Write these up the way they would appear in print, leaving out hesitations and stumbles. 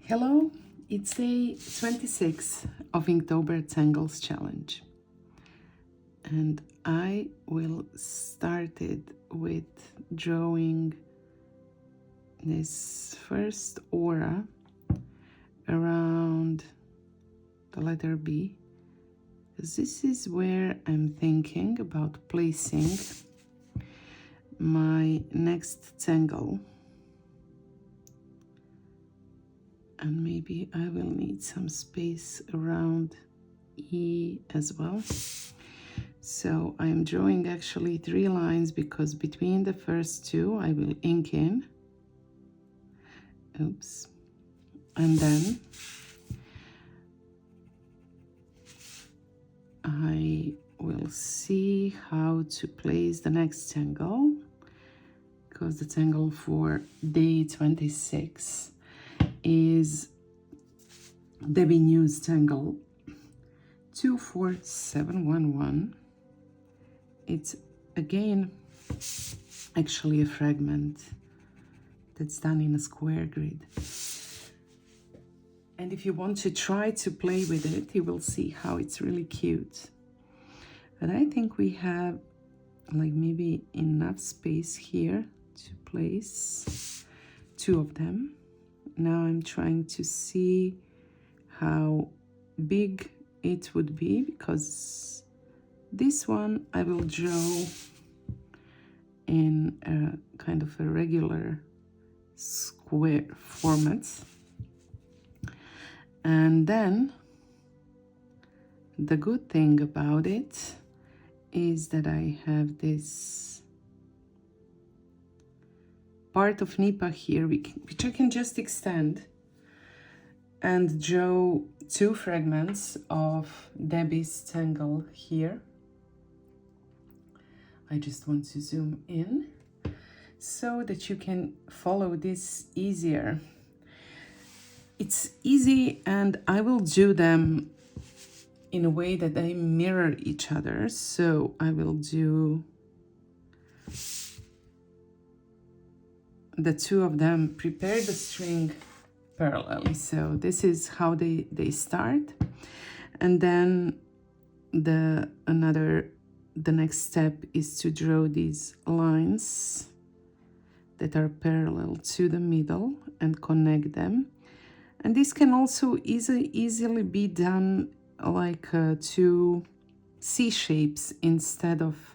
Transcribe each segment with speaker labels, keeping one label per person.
Speaker 1: Hello, it's day 26 of Inktober Tangles challenge, and I will start it with drawing this first aura around the letter B, because this is where I'm thinking about placing my next tangle. And maybe I will need some space around E as well. So I'm drawing actually 3 lines because between the first two I will ink in. Oops. And then I will see how to place the next tangle, because the tangle for day 26 is Debbie News Tangle 24711. It's again actually a fragment that's done in a square grid. And if you want to try to play with it, you will see how it's really cute. But I think we have like maybe enough space here to place 2 of them. Now I'm trying to see how big it would be, because this one I will draw in a kind of a regular square format. And then the good thing about it is that I have this part of Nipa here, which I can just extend and draw 2 fragments of Debbie's tangle here. I just want to zoom in so that you can follow this easier. It's easy, and I will do them in a way that they mirror each other. So I will do the 2 of them, prepare the string parallelly. So this is how they start. And then the next step is to draw these lines that are parallel to the middle and connect them. And this can also easily be done like 2 C shapes instead of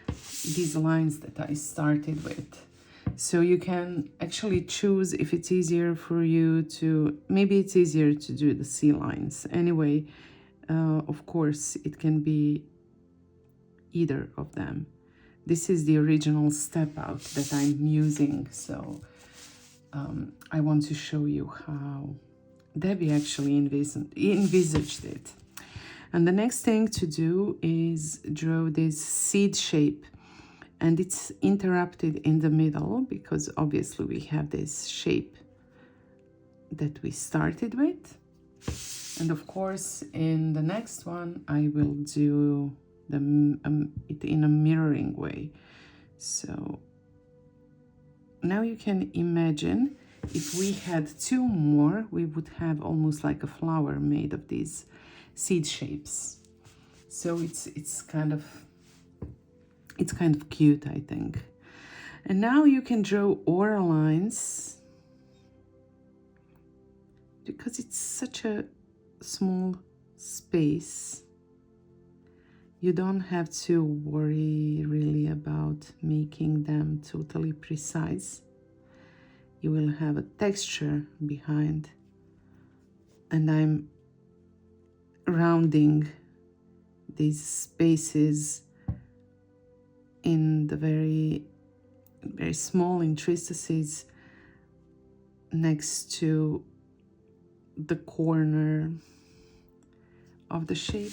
Speaker 1: these lines that I started with. So you can actually choose if it's easier for you to, maybe it's easier to do the C lines. Anyway, of course, it can be either of them. This is the original step out that I'm using. So I want to show you how Debbie actually envisaged it. And the next thing to do is draw this seed shape. And it's interrupted in the middle because obviously we have this shape that we started with. And of course, in the next one, I will do it in a mirroring way. So now you can imagine if we had 2 more, we would have almost like a flower made of these seed shapes. So it's kind of cute, I think. And now you can draw aura lines, because it's such a small space. You don't have to worry really about making them totally precise. You will have a texture behind, and I'm rounding these spaces in the very small interstices next to the corner of the shape,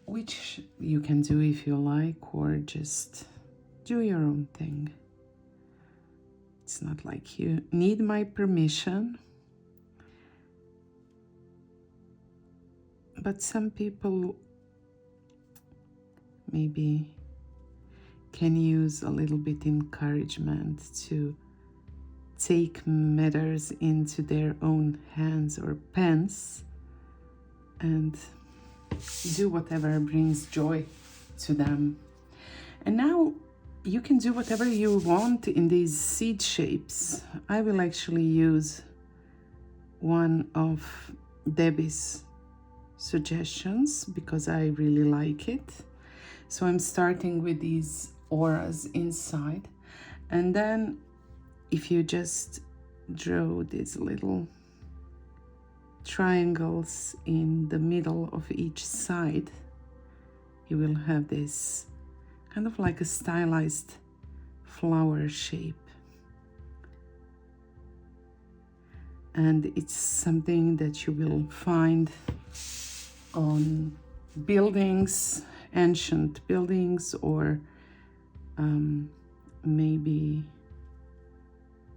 Speaker 1: which you can do if you like, or just do your own thing. It's not like you need my permission, but some people maybe can use a little bit encouragement to take matters into their own hands or pens and do whatever brings joy to them. And now you can do whatever you want in these seed shapes. I will actually use one of Debbie's suggestions because I really like it. So I'm starting with these auras inside, and then if you just draw these little triangles in the middle of each side, you will have this kind of like a stylized flower shape. And it's something that you will find on buildings, ancient buildings, or maybe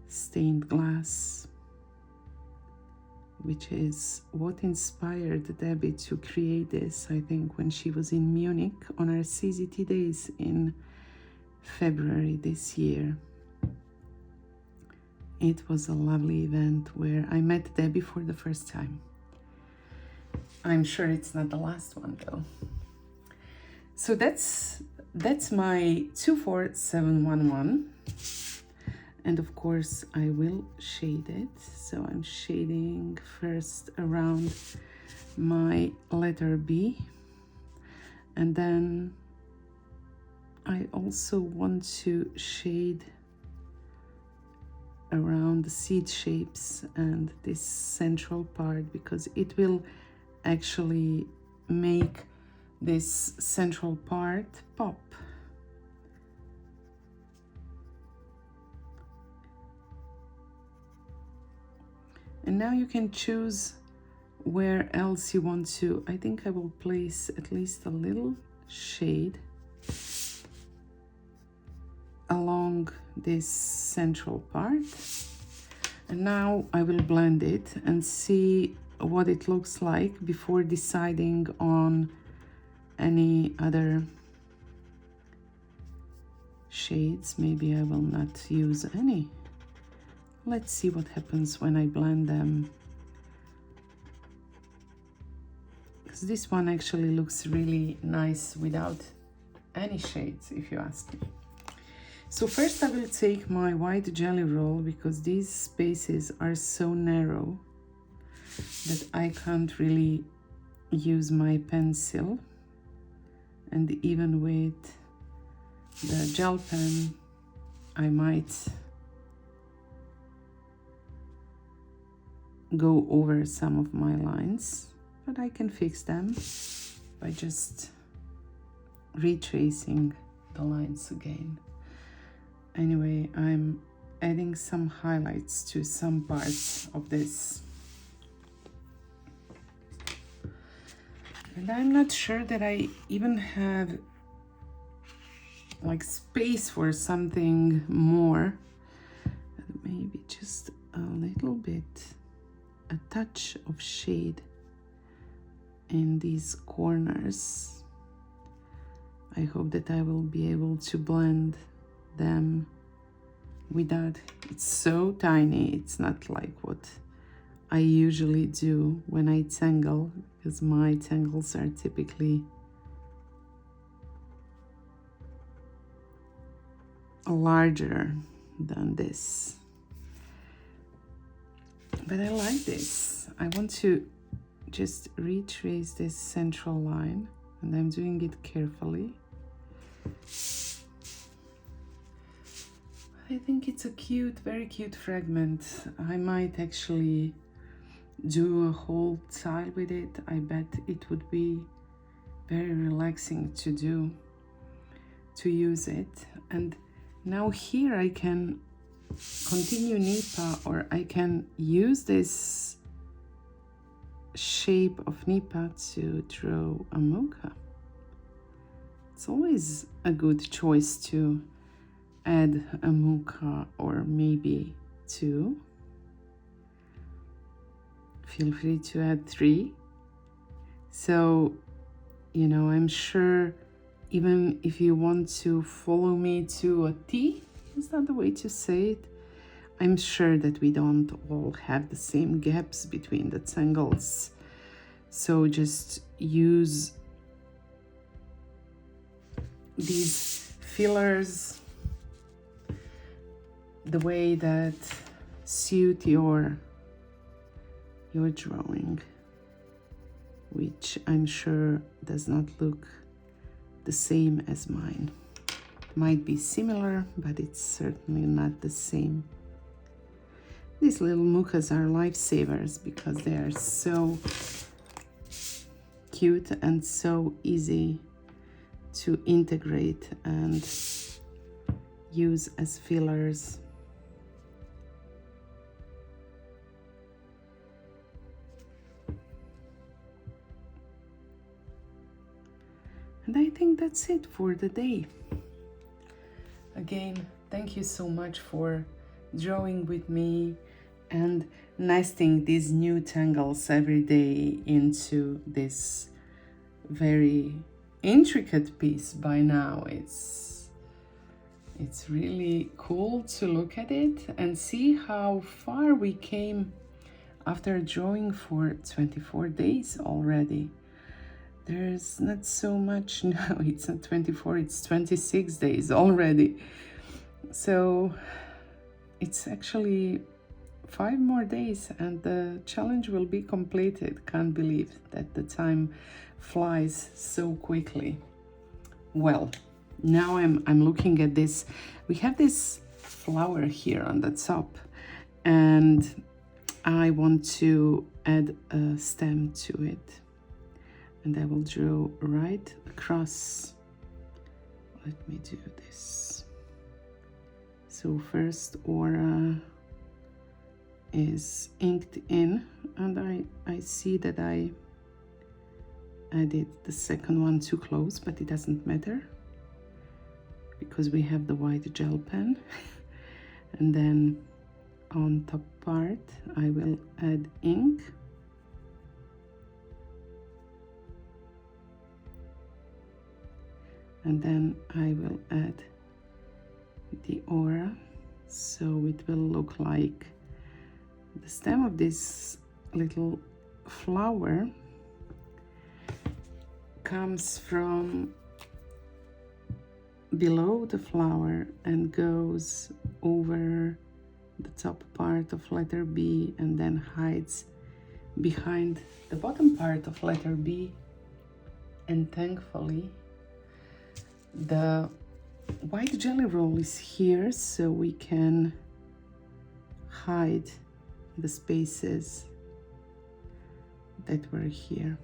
Speaker 1: stained glass, which is what inspired Debbie to create this, I think, when she was in Munich on her CZT days in February this year. It was a lovely event where I met Debbie for the first time. I'm sure it's not the last one though. So that's my 24711. And of course I will shade it. So I'm shading first around my letter B. And then I also want to shade around the seed shapes and this central part, because it will actually make this central part pop. And now you can choose where else you want to. I think I will place at least a little shade along this central part. And now I will blend it and see what it looks like before deciding on any other shades. Maybe I will not use any. Let's see what happens when I blend them. Because this one actually looks really nice without any shades, if you ask me. So first I will take my white jelly roll, because these spaces are so narrow that I can't really use my pencil. And even with the gel pen, I might go over some of my lines, but I can fix them by just retracing the lines again. Anyway, I'm adding some highlights to some parts of this. And I'm not sure that I even have like space for something more. Maybe just a little bit, a touch of shade in these corners. I hope that I will be able to blend them without, it's so tiny, it's not like what I usually do when I tangle, because my tangles are typically larger than this. But I like this. I want to just retrace this central line, and I'm doing it carefully. I think it's a cute, very cute fragment. I might actually do a whole tile with it. I bet it would be very relaxing to do, to use it. And now here I can continue Nipa, or I can use this shape of Nipa to draw a mocha. It's always a good choice to add a mocha, or maybe two. Feel free to add 3. So, you know, I'm sure even if you want to follow me to a T, is that the way to say it? I'm sure that we don't all have the same gaps between the tangles. So just use these fillers the way that suit your drawing, which I'm sure does not look the same as mine. It might be similar, but it's certainly not the same. These little mucas are lifesavers because they are so cute and so easy to integrate and use as fillers. And I think that's it for the day. Again, thank you so much for drawing with me and nesting these new tangles every day into this very intricate piece. By now it's really cool to look at it and see how far we came after drawing for 24 days already. There's not so much now, it's not 24, it's 26 days already. So it's actually 5 more days and the challenge will be completed. Can't believe that the time flies so quickly. Well, now I'm looking at this. We have this flower here on the top and I want to add a stem to it. And I will draw right across. Let me do this. So first aura is inked in, and I see that I added the second one too close, but it doesn't matter because we have the white gel pen. And then on top part I will add ink. And then I will add the aura, so it will look like the stem of this little flower comes from below the flower and goes over the top part of letter B and then hides behind the bottom part of letter B. And thankfully the white jelly roll is here, so we can hide the spaces that were here.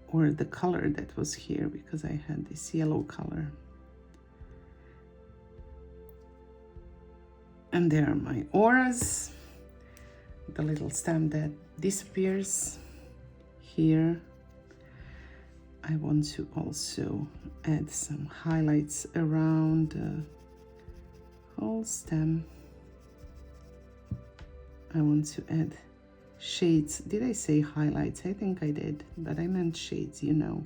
Speaker 1: Or the color that was here, because I had this yellow color. And there are my auras, the little stamp that disappears. Here I want to also add some highlights around the whole stem. I want to add shades. Did I say highlights? I think I did, but I meant shades, you know.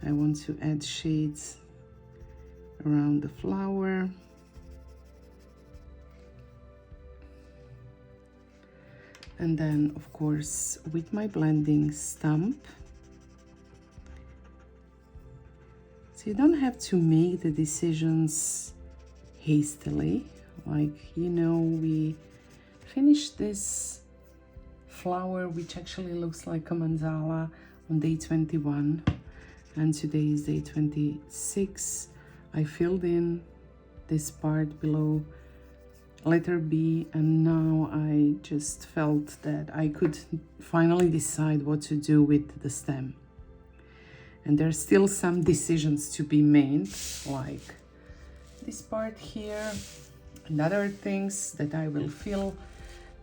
Speaker 1: I want to add shades around the flower. And then, of course, with my blending stump. So you don't have to make the decisions hastily. Like, you know, we finished this flower, which actually looks like a mandala, on day 21. And today is day 26. I filled in this part below letter B, and now I just felt that I could finally decide what to do with the stem. And there's still some decisions to be made, like this part here and other things that I will fill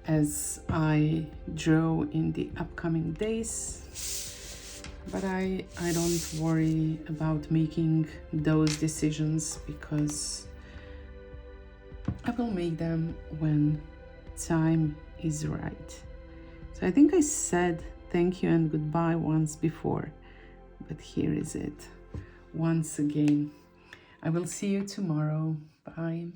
Speaker 1: as I draw in the upcoming days. But I don't worry about making those decisions because I will make them when time is right. So I think I said thank you and goodbye once before, but here is it once again. I will see you tomorrow. Bye.